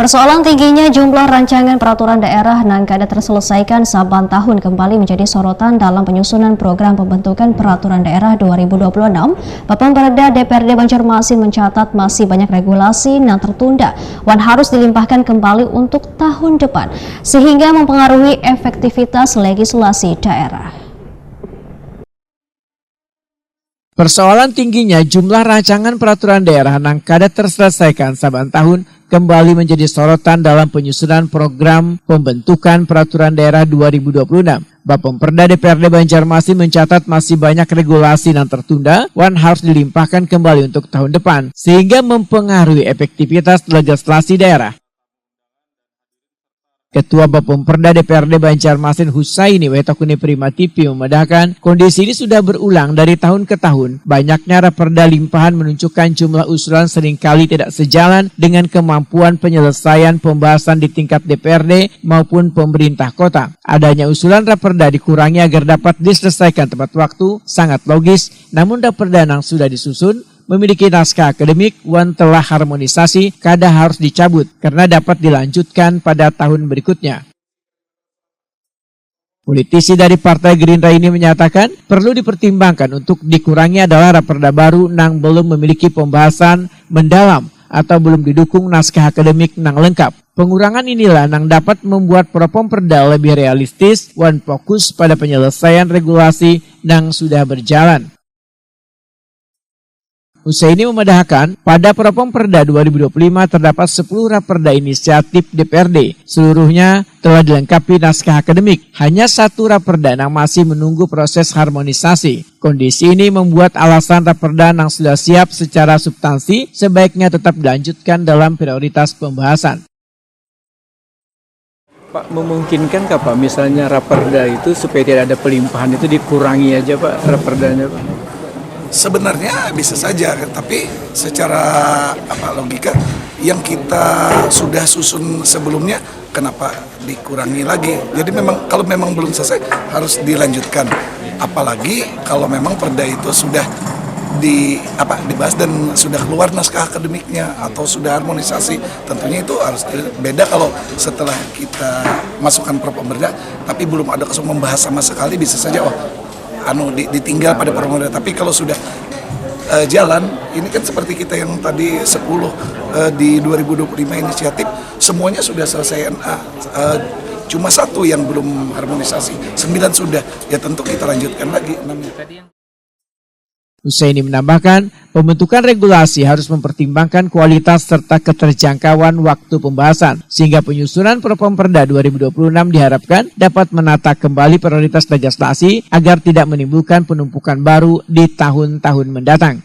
Persoalan tingginya jumlah rancangan peraturan daerah yang kada terselesaikan saban tahun kembali menjadi sorotan dalam penyusunan program pembentukan peraturan daerah 2026. Pemperda DPRD Banjarmasin mencatat masih banyak regulasi yang tertunda dan harus dilimpahkan kembali untuk tahun depan, sehingga mempengaruhi efektivitas legislasi daerah. Persoalan tingginya jumlah rancangan peraturan daerah yang kada terselesaikan saban tahun kembali menjadi sorotan dalam penyusunan program pembentukan peraturan daerah 2026. Bapemperda DPRD Banjarmasin mencatat masih banyak regulasi yang tertunda dan harus dilimpahkan kembali untuk tahun depan, sehingga mempengaruhi efektivitas legislasi daerah. Ketua Bapemperda DPRD Banjarmasin Husaini Wetokuni Prima TV memedahkan kondisi ini sudah berulang dari tahun ke tahun. Banyaknya raperda limpahan menunjukkan jumlah usulan seringkali tidak sejalan dengan kemampuan penyelesaian pembahasan di tingkat DPRD maupun pemerintah kota. Adanya usulan raperda dikurangi agar dapat diselesaikan tepat waktu sangat logis, namun raperda yang sudah disusun memiliki naskah akademik dan telah harmonisasi kada harus dicabut karena dapat dilanjutkan pada tahun berikutnya. Politisi dari Partai Gerindra ini menyatakan perlu dipertimbangkan untuk dikurangi adalah raperda baru yang belum memiliki pembahasan mendalam atau belum didukung naskah akademik yang lengkap. Pengurangan inilah yang dapat membuat Propemperda lebih realistis dan fokus pada penyelesaian regulasi yang sudah berjalan. Husaini memedahkan, pada Propemperda 2025 terdapat 10 raperda inisiatif DPRD. Seluruhnya telah dilengkapi naskah akademik. Hanya 1 raperda yang masih menunggu proses harmonisasi. Kondisi ini membuat alasan raperda yang sudah siap secara substansi sebaiknya tetap dilanjutkan dalam prioritas pembahasan. Pak, memungkinkan Pak misalnya raperda itu supaya tidak ada pelimpahan itu dikurangi aja Pak raperdanya Pak? Sebenarnya bisa saja, tapi secara logika yang kita sudah susun sebelumnya kenapa dikurangi lagi? Jadi memang kalau memang belum selesai harus dilanjutkan. Apalagi kalau memang perda itu sudah dibahas dan sudah keluar naskah akademiknya atau sudah harmonisasi, tentunya itu harus beda kalau setelah kita masukkan Propemperda tapi belum ada kesempatan membahas sama sekali, bisa saja ditinggal pada Propemperda. Tapi kalau sudah jalan, ini kan seperti kita yang tadi 10 di 2025 inisiatif, semuanya sudah selesai NA. Cuma 1 yang belum harmonisasi, 9 sudah, ya tentu kita lanjutkan lagi. Husaini menambahkan, pembentukan regulasi harus mempertimbangkan kualitas serta keterjangkauan waktu pembahasan, sehingga penyusunan Propemperda 2026 diharapkan dapat menata kembali prioritas legislasi agar tidak menimbulkan penumpukan baru di tahun-tahun mendatang.